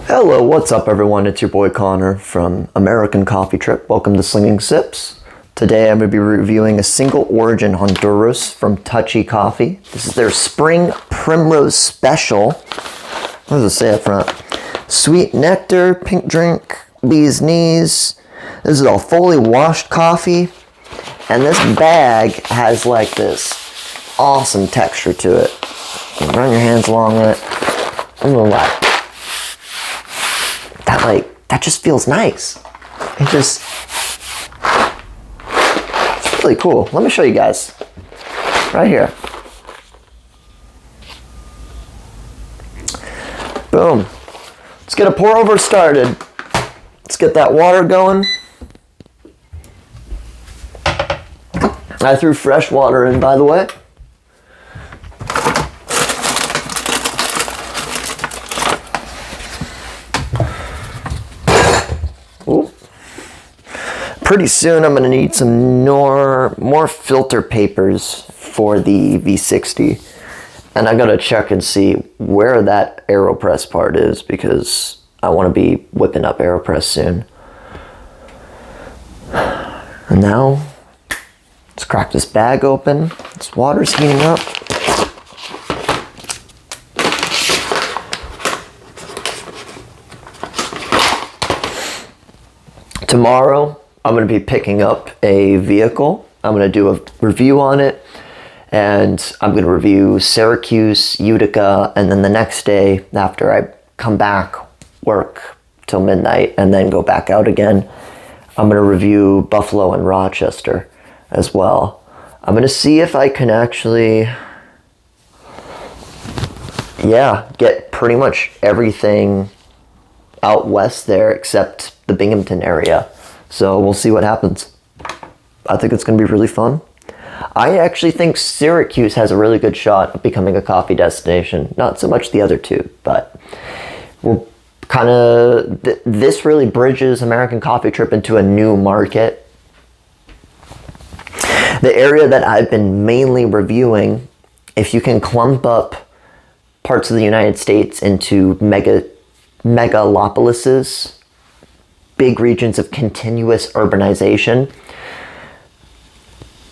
Hello, what's up everyone? It's your boy Connor from American Coffee Trip. Welcome to Slinging Sips. Today I'm going to be reviewing a single origin Honduras from Touchy Coffee. This is their Spring Primrose Special. What does it say up front? Sweet nectar, pink drink, bee's knees. This is all fully washed coffee. And this bag has like this awesome texture to it. You run your hands along it. That just feels nice. It's really cool. Let me show you guys. Right here. Boom. Let's get a pour over started. Let's get that water going. I threw fresh water in, by the way. Ooh. Pretty soon I'm going to need some more filter papers for the V60. And I got to check and see where that AeroPress part is because I want to be whipping up AeroPress soon. And now, let's crack this bag open. This water's heating up. Tomorrow, I'm going to be picking up a vehicle. I'm going to do a review on it. And I'm going to review Syracuse, Utica, and then the next day after I come back, work till midnight, and then go back out again, I'm going to review Buffalo and Rochester as well. I'm going to see if I can actually, get pretty much everything out west there except the Binghamton area. So we'll see what happens. I think it's going to be really fun. I actually think Syracuse has a really good shot of becoming a coffee destination. Not so much the other two, but we're kind of, this really bridges American Coffee Trip into a new market. The area that I've been mainly reviewing, if you can clump up parts of the United States into megalopolises, big regions of continuous urbanization,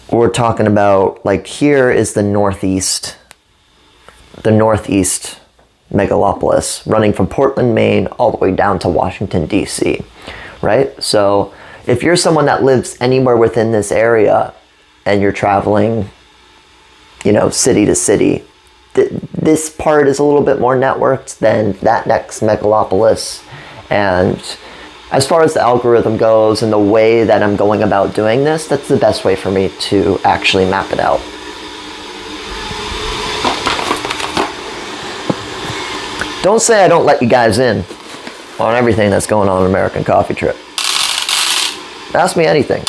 we're talking about, like, here is the northeast megalopolis, running from Portland, Maine, all the way down to Washington, D.C., right? So if you're someone that lives anywhere within this area and you're traveling, city to city, this part is a little bit more networked than that next megalopolis. And as far as the algorithm goes and the way that I'm going about doing this, that's the best way for me to actually map it out. Don't say I don't let you guys in on everything that's going on in American Coffee Trip. Ask me anything.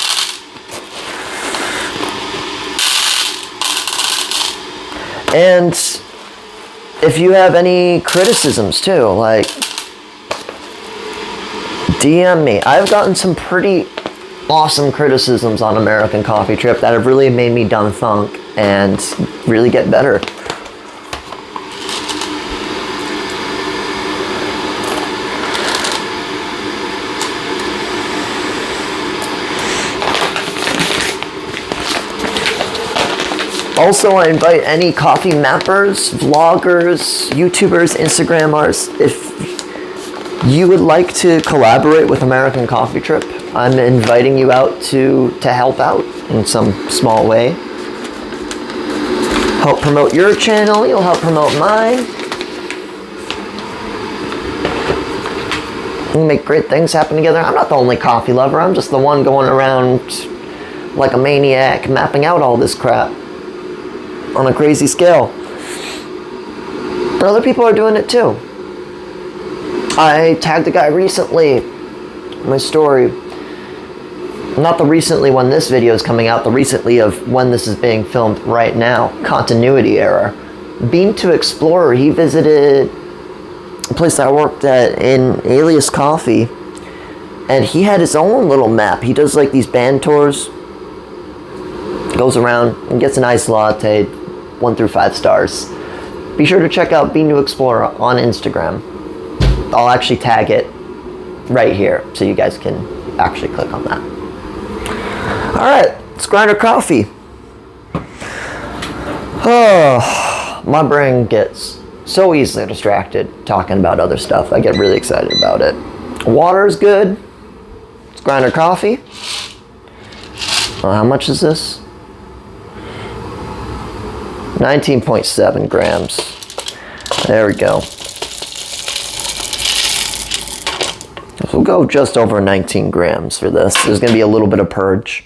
And if you have any criticisms too, like, DM me. I've gotten some pretty awesome criticisms on American Coffee Trip that have really made me dumb funk and really get better. Also, I invite any coffee mappers, vloggers, YouTubers, Instagrammers, if you would like to collaborate with American Coffee Trip, I'm inviting you out to help out in some small way. Help promote your channel, you'll help promote mine. We make great things happen together. I'm not the only coffee lover, I'm just the one going around like a maniac mapping out all this crap on a crazy scale. But other people are doing it too. I tagged a guy recently in my story. Not the recently when this video is coming out, the recently of when this is being filmed right now. Continuity error. Beam to Explorer, he visited a place I worked at in Alias Coffee, and he had his own little map. He does like these band tours, goes around and gets an iced latte, 1 through 5 stars. Be sure to check out Beam to Explorer on Instagram. I'll actually tag it right here so you guys can actually click on that. All right, let's grind our coffee. Oh, my brain gets so easily distracted talking about other stuff. I get really excited about it. Water is good. Let's grind our coffee. How much is this? 19.7 grams. There we go. So we'll go just over 19 grams for this. There's going to be a little bit of purge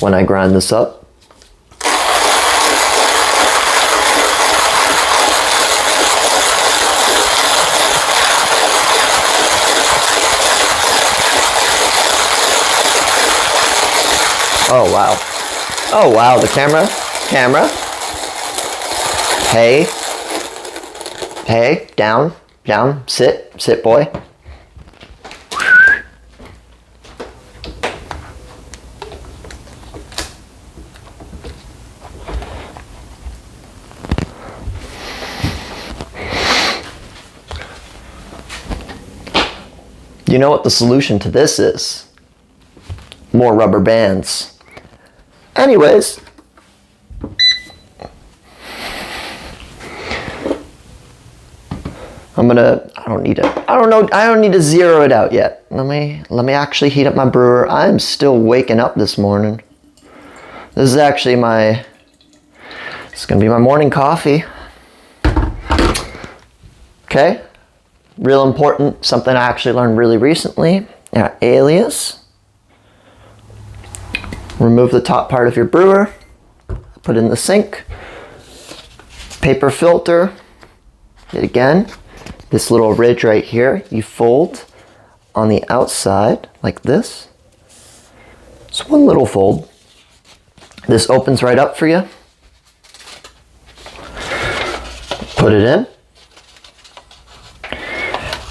when I grind this up. Oh wow. Oh wow, the camera. Hey, down, sit boy. You know what the solution to this is? More rubber bands. Anyways, I don't need to zero it out yet. Let me actually heat up my brewer. I'm still waking up this morning. This is actually it's gonna be my morning coffee. Okay, real important, something I actually learned really recently. Alias. Remove the top part of your brewer, put it in the sink. Paper filter, yet again, this little ridge right here, you fold on the outside like this. It's one little fold. This opens right up for you. Put it in.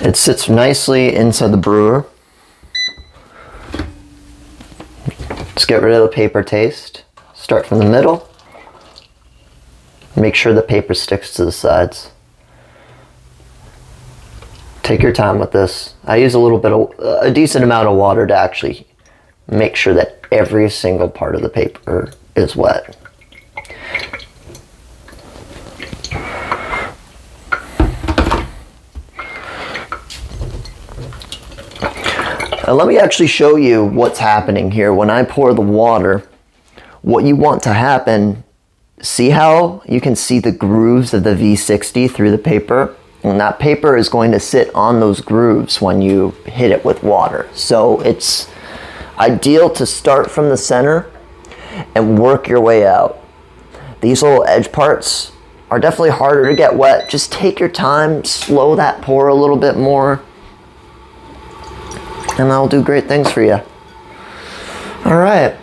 It sits nicely inside the brewer. Just get rid of the paper taste. Start from the middle. Make sure the paper sticks to the sides. Take your time with this. I use a decent amount of water to actually make sure that every single part of the paper is wet. Now let me actually show you what's happening here. When I pour the water, what you want to happen, see how you can see the grooves of the V60 through the paper? And that paper is going to sit on those grooves when you hit it with water. So it's ideal to start from the center and work your way out. These little edge parts are definitely harder to get wet. Just take your time, slow that pour a little bit more, and that'll do great things for you. All right.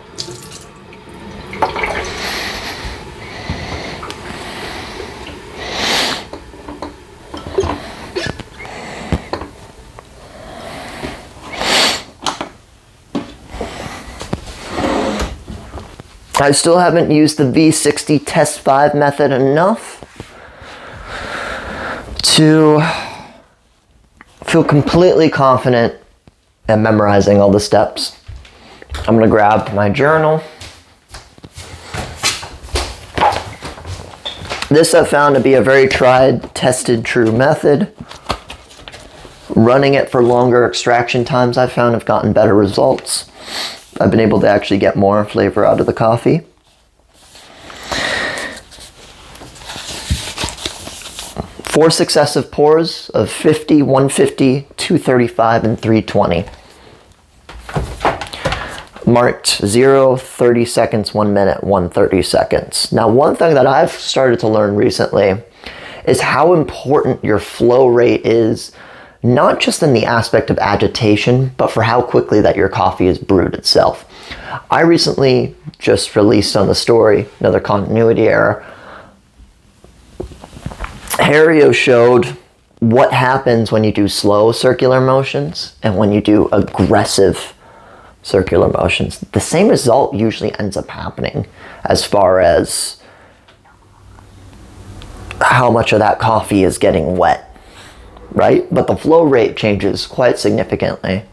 I still haven't used the V60 Test 5 method enough to feel completely confident at memorizing all the steps. I'm gonna grab my journal. This I've found to be a very tried, tested, true method. Running it for longer extraction times I've found have gotten better results. I've been able to actually get more flavor out of the coffee. Four successive pours of 50, 150, 235, and 320. Marked 0, 30 seconds, 1 minute, 130 seconds. Now, one thing that I've started to learn recently is how important your flow rate is, not just in the aspect of agitation, but for how quickly that your coffee is brewed itself. I recently just released on the story, another continuity error. Hario showed what happens when you do slow circular motions and when you do aggressive circular motions. The same result usually ends up happening as far as how much of that coffee is getting wet. right? But the flow rate changes quite significantly.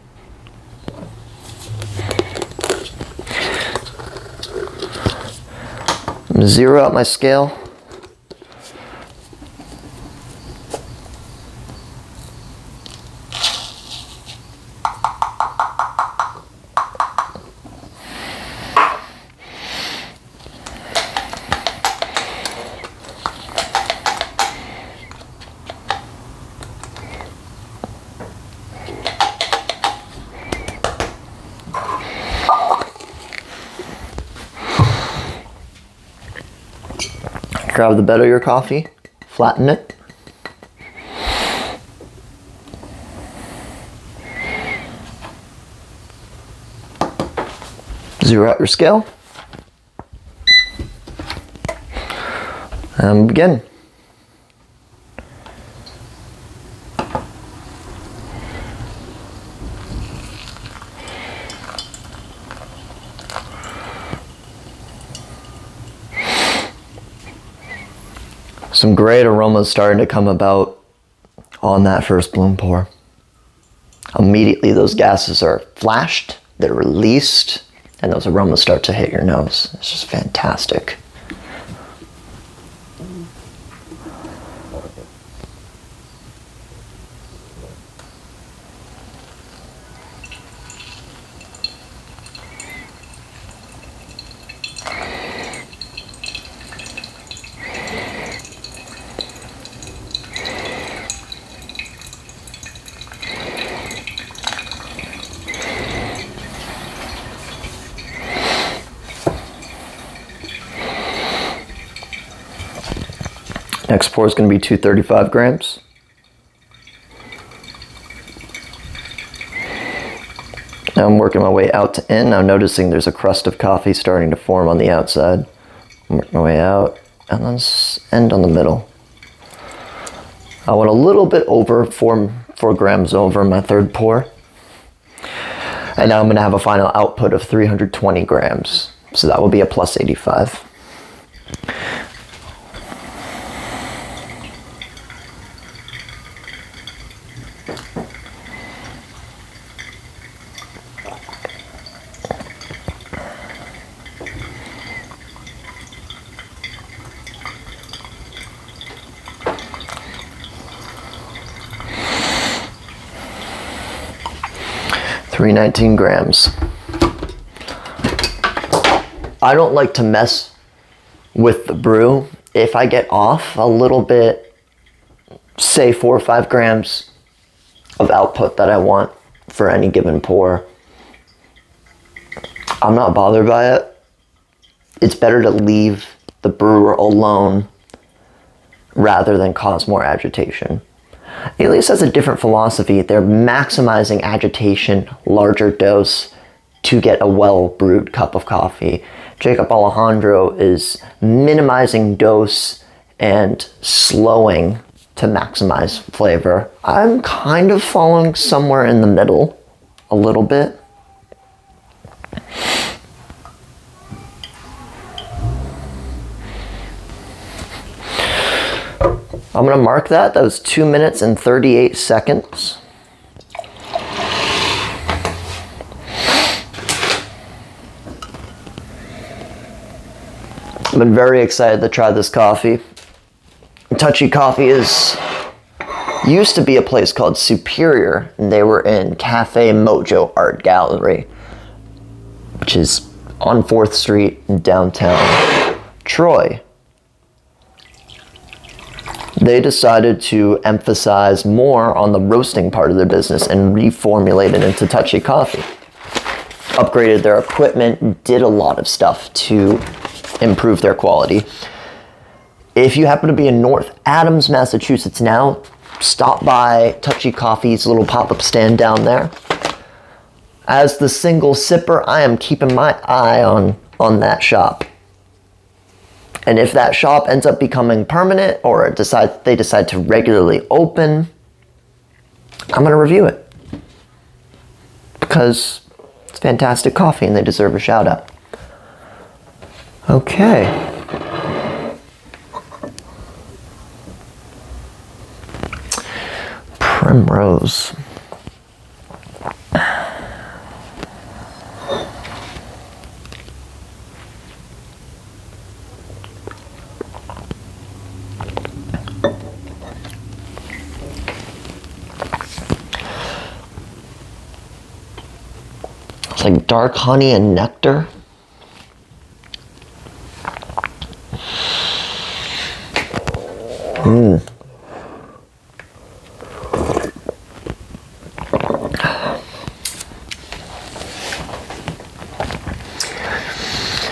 I'm going to zero out my scale. Grab the bed of your coffee, flatten it. Zero out your scale. And begin. Some great aromas starting to come about on that first bloom pour. Immediately those gases are flashed, they're released, and those aromas start to hit your nose. It's just fantastic. Next pour is going to be 235 grams. Now I'm working my way out to in. Now noticing there's a crust of coffee starting to form on the outside. I'm working my way out and then end on the middle. I went a little bit over, 4 grams over my third pour. And now I'm going to have a final output of 320 grams. So that will be a plus 85. $319 grams. I don't like to mess with the brew. If I get off a little bit, say 4 or 5 grams of output that I want for any given pour, I'm not bothered by it. It's better to leave the brewer alone rather than cause more agitation. Alias has a different philosophy. They're maximizing agitation, larger dose, to get a well-brewed cup of coffee. Jacob Alejandro is minimizing dose and slowing to maximize flavor. I'm kind of following somewhere in the middle, a little bit. I'm going to mark that. That was 2 minutes and 38 seconds. I've been very excited to try this coffee. Touchy Coffee used to be a place called Superior, and they were in Cafe Mojo Art Gallery, which is on 4th Street in downtown Troy. They decided to emphasize more on the roasting part of their business and reformulate it into Touchy Coffee. Upgraded their equipment, did a lot of stuff to improve their quality. If you happen to be in North Adams, Massachusetts now, stop by Touchy Coffee's little pop-up stand down there. As the single sipper, I am keeping my eye on that shop. And if that shop ends up becoming permanent or they decide to regularly open, I'm going to review it. Because it's fantastic coffee and they deserve a shout out. Okay. Primrose. It's like dark honey and nectar.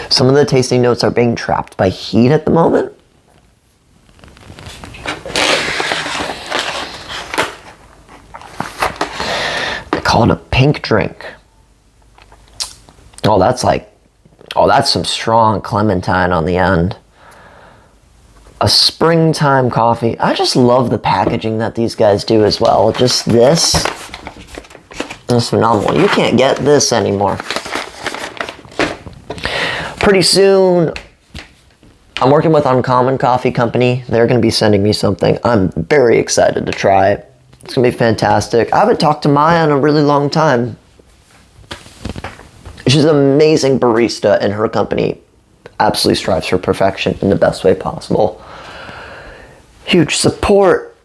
Some of the tasting notes are being trapped by heat at the moment. They call it a pink drink. Oh, that's some strong clementine on the end. A springtime coffee. I just love the packaging that these guys do as well. Just this is phenomenal. You can't get this anymore. Pretty soon, I'm working with Uncommon Coffee Company. They're going to be sending me something. I'm very excited to try it. It's going to be fantastic. I haven't talked to Maya in a really long time. She's an amazing barista, and her company absolutely strives for perfection in the best way possible. Huge support.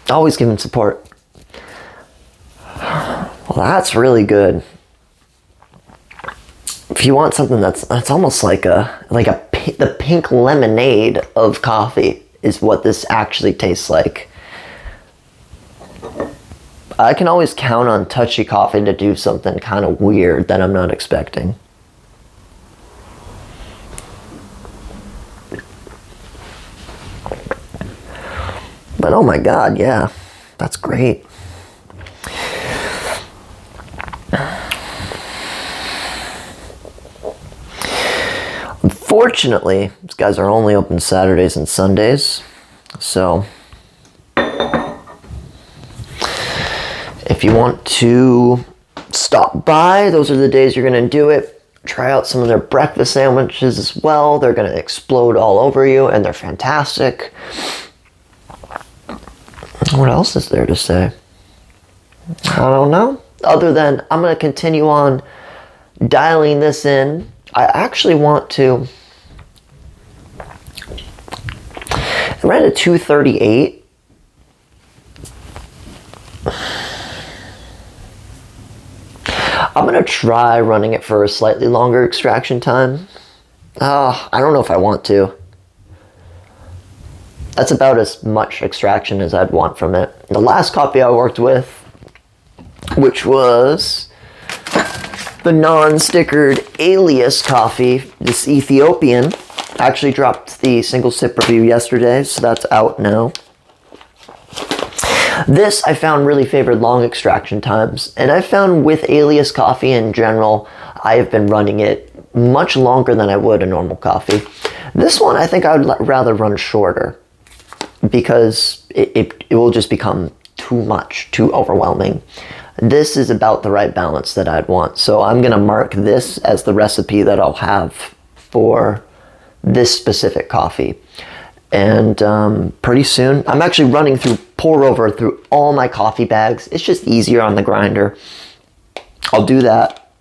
Always giving support. Well, that's really good. If you want something that's almost like the pink lemonade of coffee is what this actually tastes like. I can always count on Touchy Coffee to do something kind of weird that I'm not expecting. But oh my god, yeah, that's great. Unfortunately, these guys are only open Saturdays and Sundays, so if you want to stop by, those are the days you're going to do it. Try out some of their breakfast sandwiches as well. They're going to explode all over you, and they're fantastic. What else is there to say? I don't know. Other than I'm going to continue on dialing this in. I actually want to... I'm at a 238. I'm going to try running it for a slightly longer extraction time. I don't know if I want to. That's about as much extraction as I'd want from it. The last coffee I worked with, which was the non-stickered Alias coffee, this Ethiopian, actually dropped the single sip review yesterday, so that's out now. This I found really favored long extraction times, and I found with Alias coffee in general, I have been running it much longer than I would a normal coffee. This one I think I would rather run shorter, because it will just become too much, too overwhelming. This is about the right balance that I'd want, so I'm going to mark this as the recipe that I'll have for this specific coffee. And pretty soon, I'm actually running through pourover through all my coffee bags. It's just easier on the grinder. I'll do that.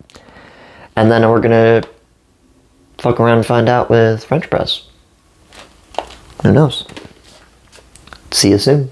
And then we're going to fuck around and find out with French press. Who knows? See you soon.